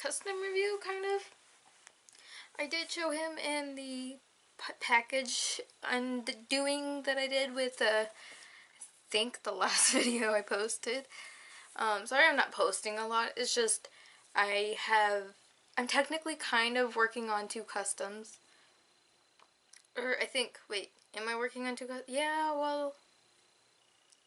custom review, kind of. I did show him in the package undoing that I did with, I think the last video I posted. Sorry I'm not posting a lot, it's just I'm technically kind of working on 2 customs. Or I think, wait, am I working on 2 customs? Yeah, well,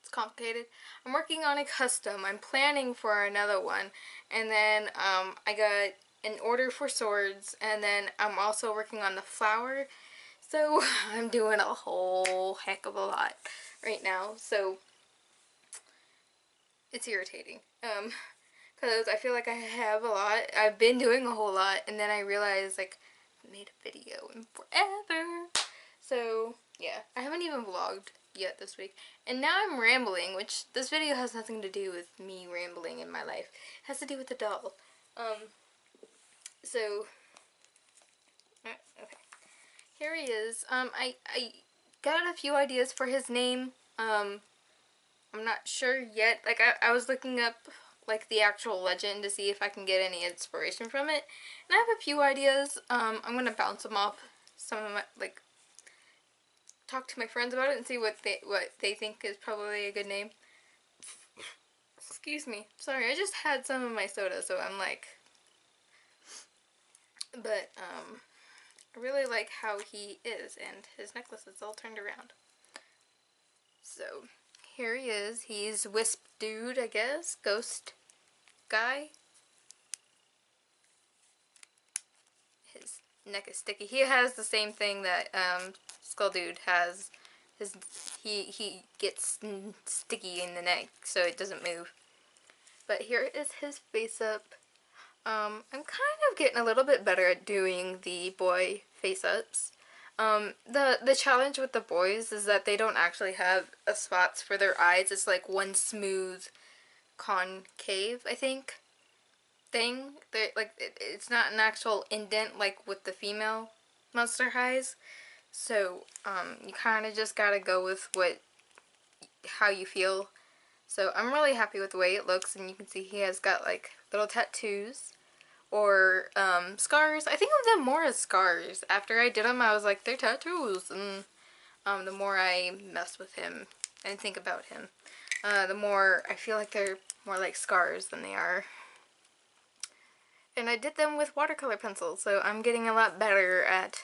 it's complicated. I'm working on a custom. I'm planning for another one. And then I got an order for swords. And then I'm also working on the flower. So I'm doing a whole heck of a lot right now. So it's irritating. Because I feel like I have a lot. I've been doing a whole lot. And then I realized, like, I made a video in forever. So yeah, I haven't even vlogged yet this week. And now I'm rambling, which this video has nothing to do with me rambling in my life. It has to do with the doll. So, okay. Here he is. I got a few ideas for his name. I'm not sure yet. Like, I was looking up, like, the actual legend to see if I can get any inspiration from it. And I have a few ideas. I'm gonna bounce them off some of my, like, talk to my friends about it and see what they think is probably a good name. Excuse me. Sorry, I just had some of my soda, so I'm like... But, I really like how he is, and his necklace is all turned around. So, here he is. He's Wisp Dude, I guess. Ghost guy. His neck is sticky. He has the same thing that, Skull Dude has. He gets sticky in the neck, so it doesn't move. But here is his face up. I'm kind of getting a little bit better at doing the boy face ups. The challenge with the boys is that they don't actually have spots for their eyes. It's like one smooth concave, I think, thing. It's not an actual indent like with the female monster highs. So, you kind of just gotta go with how you feel. So, I'm really happy with the way it looks, and you can see he has got, like, little tattoos, or, scars. I think of them more as scars. After I did them, I was like, they're tattoos, and, the more I mess with him and think about him, the more I feel like they're more like scars than they are. And I did them with watercolor pencils, so I'm getting a lot better at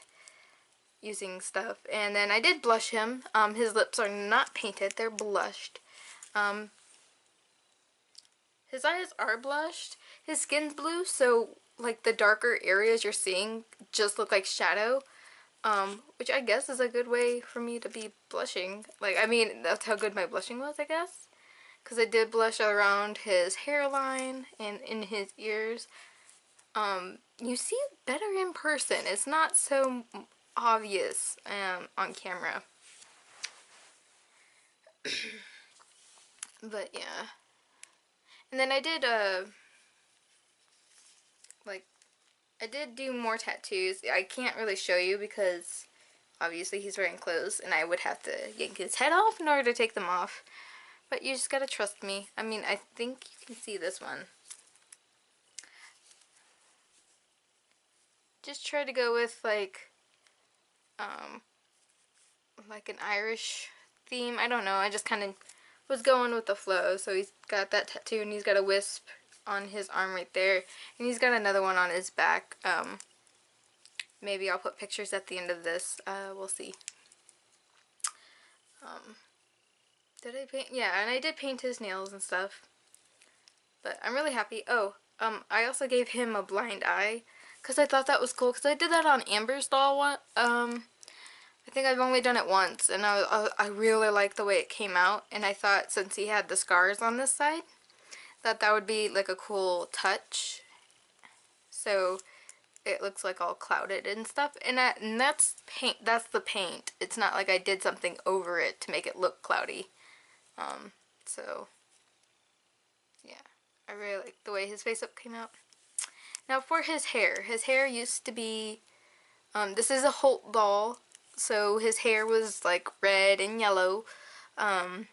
using stuff. And then I did blush him. His lips are not painted, they're blushed. His eyes are blushed. His skin's blue, so like the darker areas you're seeing just look like shadow. Which I guess is a good way for me to be blushing. Like, I mean, that's how good my blushing was, I guess. Because I did blush around his hairline and in his ears. You see it better in person. It's not so obvious on camera. But yeah. And then I did I did do more tattoos. I can't really show you because obviously he's wearing clothes and I would have to yank his head off in order to take them off. But you just gotta trust me. I mean, I think you can see this one. Just try to go with like an Irish theme. I don't know. I just kind of was going with the flow. So he's got that tattoo and he's got a wisp on his arm right there. And he's got another one on his back. Maybe I'll put pictures at the end of this. We'll see. Did I paint? Yeah, and I did paint his nails and stuff. But I'm really happy. Oh, I also gave him a blind eye. Because I thought that was cool. Because I did that on Amber's doll one. I think I've only done it once. And I really liked the way it came out. And I thought since he had the scars on this side, that would be like a cool touch. So it looks like all clouded and stuff. And that's paint. That's the paint. It's not like I did something over it to make it look cloudy. So yeah, I really like the way his face up came out. Now for his hair used to be, this is a Holt doll, so his hair was like red and yellow. I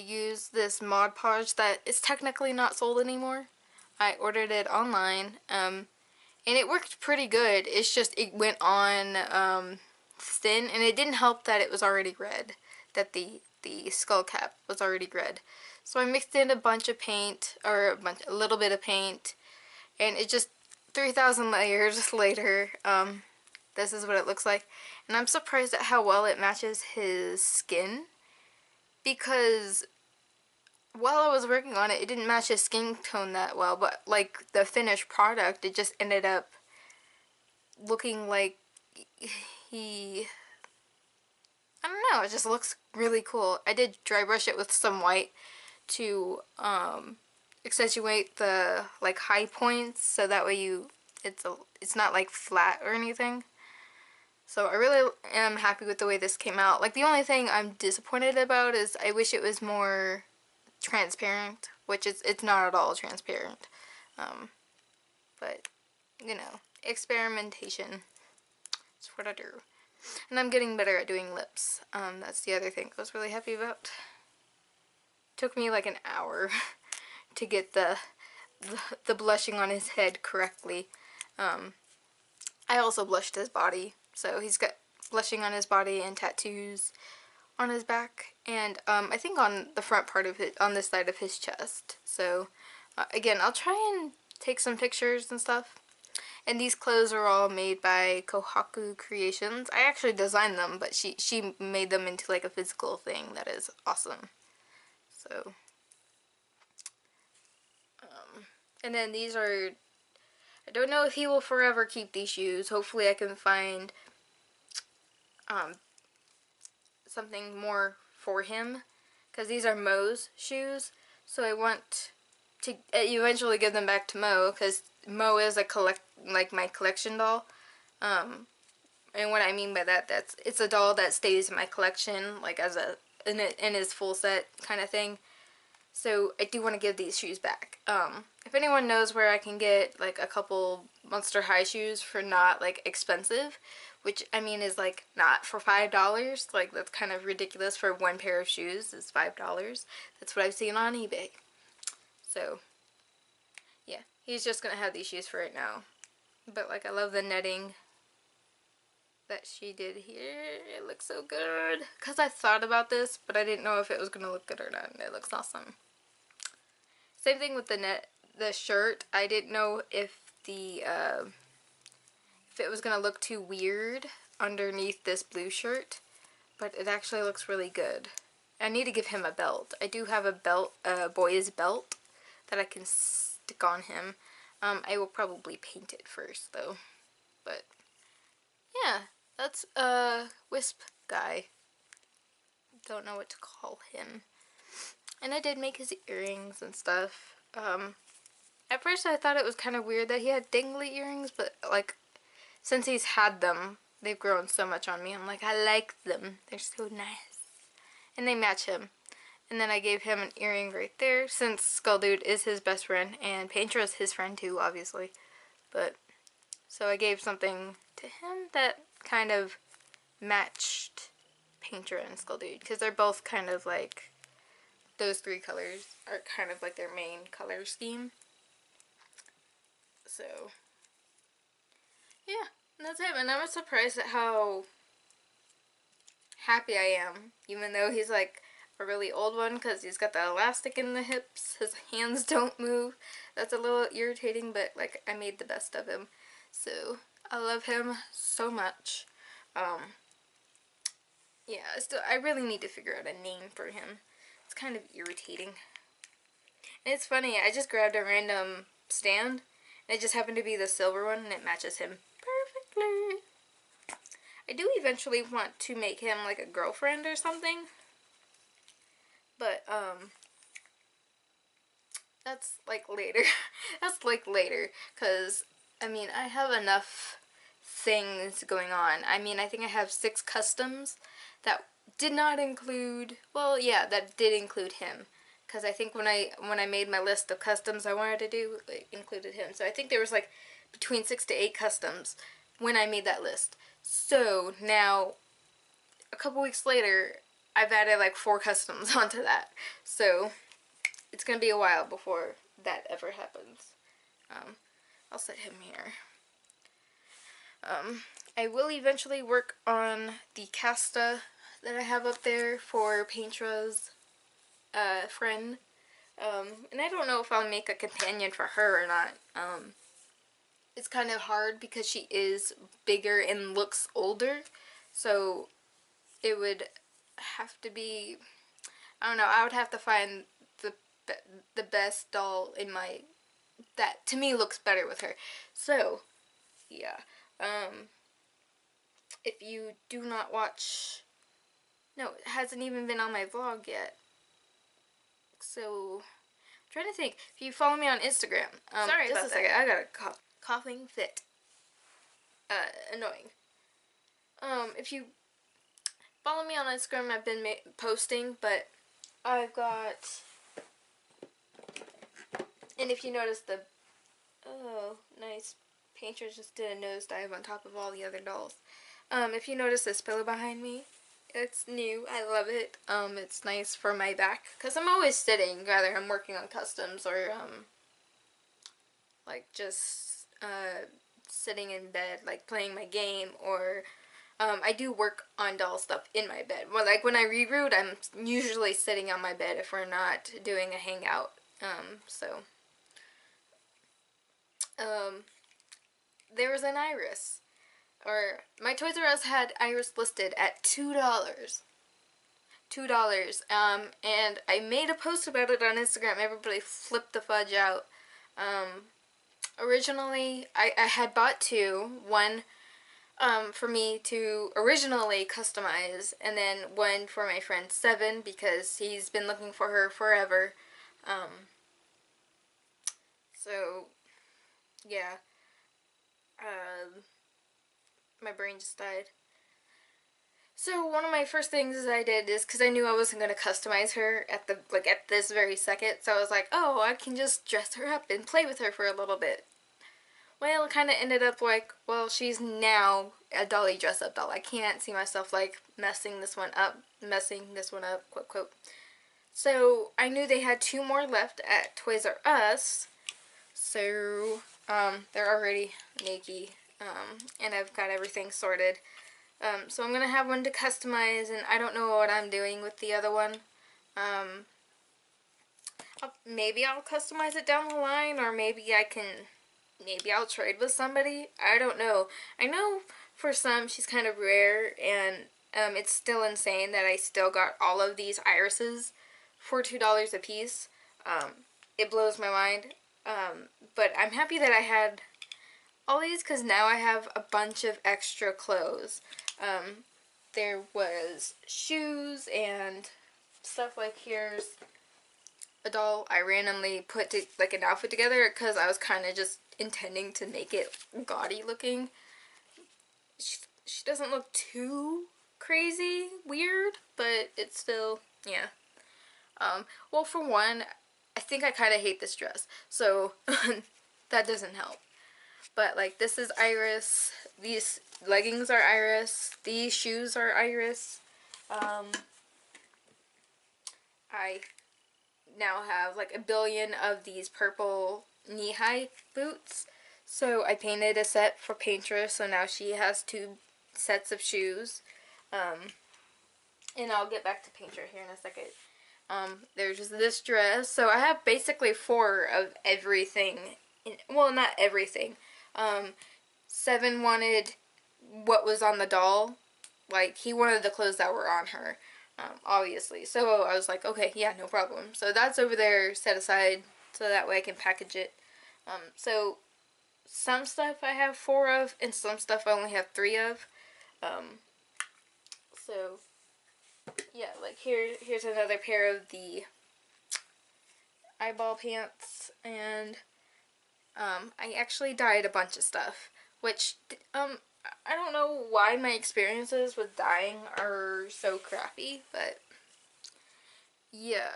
used this Mod Podge that is technically not sold anymore. I ordered it online, and it worked pretty good. It's just it went on thin, and it didn't help that it was already red, that the skull cap was already red. So I mixed in a bunch of paint, or a little bit of paint, and it just 3,000 layers later, this is what it looks like. And I'm surprised at how well it matches his skin, because while I was working on it, it didn't match his skin tone that well, but like the finished product, it just ended up looking like he, I don't know, it just looks really cool. I did dry brush it with some white to accentuate the like high points, so that way it's not like flat or anything. So I really am happy with the way this came out. Like, the only thing I'm disappointed about is I wish it was more transparent, which it's not at all transparent. But you know, experimentation is what I do. And I'm getting better at doing lips. That's the other thing I was really happy about. Took me like an hour to get the blushing on his head correctly. I also blushed his body, so he's got blushing on his body and tattoos on his back, and I think on the front part of it, on this side of his chest. So again, I'll try and take some pictures and stuff. And these clothes are all made by Kohaku Creations. I actually designed them, but she made them into like a physical thing that is awesome. So, and then these are, I don't know if he will forever keep these shoes. Hopefully I can find something more for him, because these are Mo's shoes. So I want to eventually give them back to Mo, because Mo is like my collection doll. And what I mean by that, it's a doll that stays in my collection, like as in his full set kind of thing. So I do want to give these shoes back. If anyone knows where I can get like a couple Monster High shoes for not like expensive, which I mean is like not for $5, like that's kind of ridiculous for one pair of shoes is $5. That's what I've seen on eBay. So yeah, he's just gonna have these shoes for right now. But like, I love the netting that she did here. It looks so good. Because I thought about this, but I didn't know if it was going to look good or not. It looks awesome. Same thing with the shirt. I didn't know if if it was going to look too weird underneath this blue shirt. But it actually looks really good. I need to give him a belt. I do have a belt, a boy's belt, that I can stick on him. I will probably paint it first though. But yeah, that's Wisp guy. Don't know what to call him. And I did make his earrings and stuff. At first I thought it was kind of weird that he had dangly earrings, but like, since he's had them, they've grown so much on me. I'm like, I like them. They're so nice. And they match him. And then I gave him an earring right there, since Skull Dude is his best friend, and Painter is his friend too, obviously. But, so I gave something to him that kind of matched Painter and Skull Dude, because they're both kind of like, those three colors are kind of like their main color scheme. So, yeah, and that's it. And I'm surprised at how happy I am, even though he's like a really old one, because he's got the elastic in the hips, his hands don't move. That's a little irritating, but like, I made the best of him. So I love him so much. Yeah, I really need to figure out a name for him. It's kind of irritating. And it's funny, I just grabbed a random stand, and it just happened to be the silver one, and it matches him perfectly. I do eventually want to make him like a girlfriend or something. But, that's like later. That's like later, because, I mean, I have enough things going on. I mean, I think I have 6 customs that did not include, well, yeah, that did include him. Because I think when I made my list of customs I wanted to do, it included him. So I think there was like between 6 to 8 customs when I made that list. So now, a couple weeks later, I've added like 4 customs onto that. So it's going to be a while before that ever happens. I'll set him here. I will eventually work on the casta that I have up there for Paintra's friend. And I don't know if I'll make a companion for her or not. It's kind of hard because she is bigger and looks older. So it would have to be, I don't know, I would have to find the best doll in my, that to me looks better with her. So, yeah. If you do not watch, no, it hasn't even been on my vlog yet. So, I'm trying to think. If you follow me on Instagram, sorry just about a second, that. I got a coughing fit. Annoying. If you follow me on Instagram, I've been posting, but I've got, and if you notice the, oh, nice, Painter just did a nosedive on top of all the other dolls. If you notice this pillow behind me, it's new. I love it. It's nice for my back, because I'm always sitting, whether I'm working on customs or, like, just, sitting in bed, like, playing my game, or, I do work on doll stuff in my bed. Well, like, when I reroute, I'm usually sitting on my bed if we're not doing a hangout, there was an Iris. Or, my Toys R Us had Iris listed at $2. $2. And I made a post about it on Instagram. Everybody flipped the fudge out. Originally, I had bought two. One, for me to originally customize, and then one for my friend Seven, because he's been looking for her forever. So, yeah. My brain just died. So one of my first things I did is, because I knew I wasn't going to customize her at this very second, so I was like, oh, I can just dress her up and play with her for a little bit. Well, it kind of ended up like, well, she's now a dolly dress-up doll. I can't see myself, like, messing this one up, quote, quote. So I knew they had two more left at Toys R Us, so they're already naked. And I've got everything sorted. So I'm going to have one to customize, and I don't know what I'm doing with the other one. Maybe I'll customize it down the line, or maybe I'll trade with somebody. I don't know. I know for some she's kind of rare, and it's still insane that I still got all of these irises for $2 a piece. It blows my mind. But I'm happy that I had all these, because now I have a bunch of extra clothes. There was shoes and stuff. Like, here's a doll I randomly put like an outfit together, because I was kind of just intending to make it gaudy looking. She doesn't look too crazy weird, but it's still, yeah. Well, for one, I think I kind of hate this dress, so that doesn't help. But, like, this is Iris. These leggings are Iris. These shoes are Iris. I now have, like, a billion of these purple knee-high boots. So I painted a set for Painter, so now she has two sets of shoes. And I'll get back to Painter here in a second. There's this dress. So I have basically 4 of everything. Well, not everything. Seven wanted what was on the doll. Like, he wanted the clothes that were on her, obviously. So I was like, okay, yeah, no problem. So that's over there set aside, so that way I can package it. So some stuff I have 4 of, and some stuff I only have 3 of. So yeah, like here's another pair of the eyeball pants, and I actually dyed a bunch of stuff, which I don't know why my experiences with dyeing are so crappy, but yeah,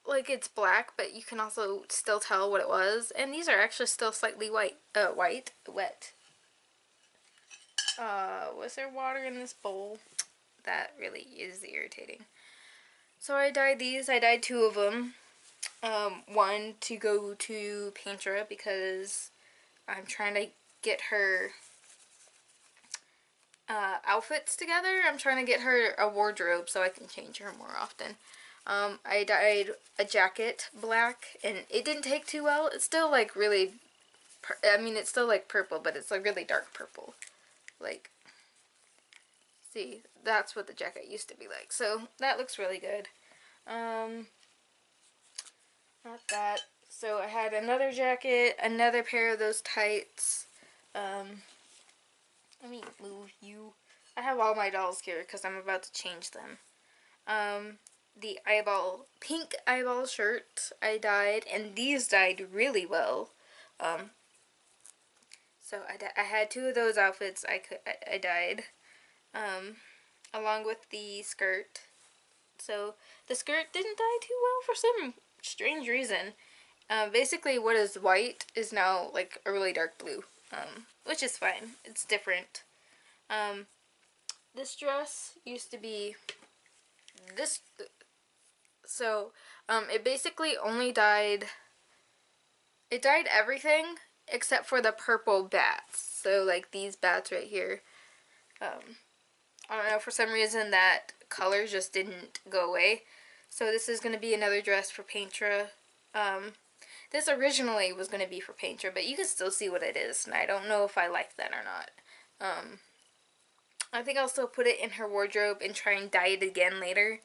like, it's black, but you can also still tell what it was, and these are actually still slightly wet. Was there water in this bowl? That really is irritating. So I dyed these. I dyed 2 of them. One to go to Paintra, because I'm trying to get her outfits together. I'm trying to get her a wardrobe so I can change her more often. I dyed a jacket black, and it didn't take too well. It's still like really, I mean, it's still like purple, but it's like really dark purple. Like, see, that's what the jacket used to be like. So that looks really good. Not that. So I had another jacket, another pair of those tights. Let me move you. I have all my dolls here because I'm about to change them. The pink eyeball shirt I dyed, and these dyed really well. So I had two of those outfits I dyed, along with the skirt. So the skirt didn't dye too well for some strange reason. Basically what is white is now like a really dark blue, which is fine. It's different. This dress used to be this, so it basically only dyed, it dyed everything except for the purple bats. So like these bats right here, I don't know, for some reason that color just didn't go away. So this is going to be another dress for Paintra. This originally was going to be for Paintra, but you can still see what it is, and I don't know if I like that or not. I think I'll still put it in her wardrobe and try and dye it again later.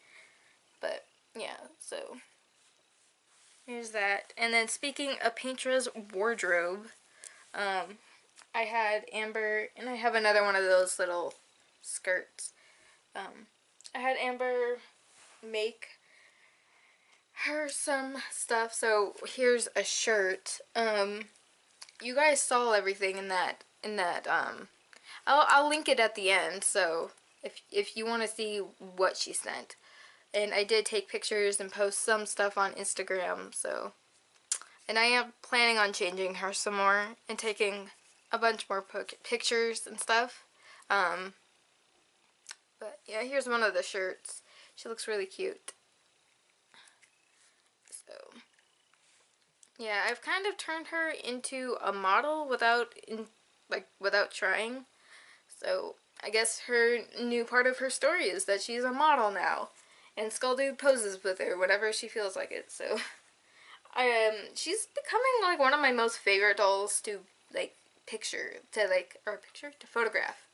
But, yeah, so here's that. And then speaking of Paintra's wardrobe, I had Amber, and I have another one of those little skirts. I had Amber make her some stuff. So here's a shirt. You guys saw everything in that I'll link it at the end, so if you want to see what she sent. And I did take pictures and post some stuff on Instagram, so, and I am planning on changing her some more and taking a bunch more pictures and stuff. But yeah, here's one of the shirts. She looks really cute. So yeah, I've kind of turned her into a model without trying. So I guess her new part of her story is that she's a model now, and Skull Dude poses with her whenever she feels like it. So she's becoming like one of my most favorite dolls to to photograph.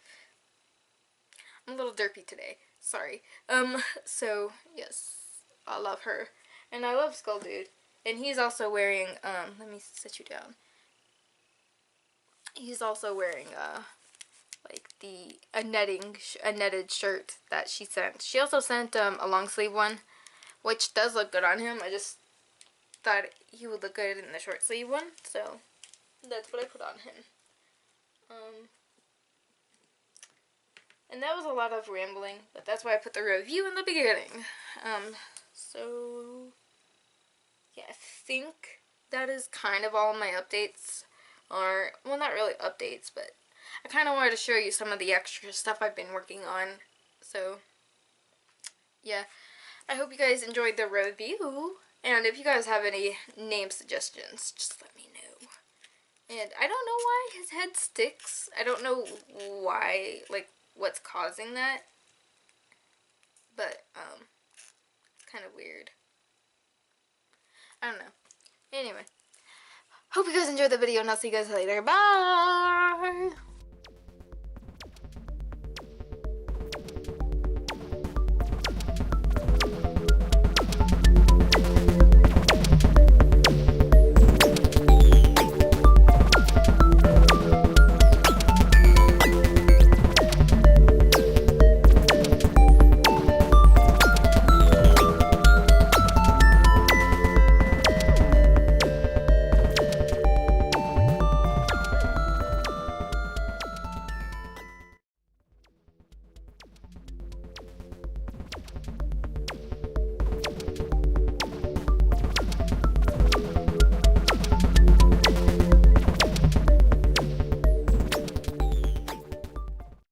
I'm a little derpy today. Sorry. So yes, I love her, and I love Skull Dude, and he's also wearing let me sit you down. He's also wearing like a netted shirt that she sent. She also sent a long sleeve one, which does look good on him. I just thought he would look good in the short sleeve one, so that's what I put on him. And that was a lot of rambling, but that's why I put the review in the beginning. So yeah, I think that is kind of all my updates. Or, well, not really updates, but I kind of wanted to show you some of the extra stuff I've been working on. So yeah, I hope you guys enjoyed the review. And if you guys have any name suggestions, just let me know. And I don't know why his head sticks. I don't know why, like, what's causing that. But, it's kind of weird. I don't know. Anyway, hope you guys enjoyed the video, and I'll see you guys later. Bye!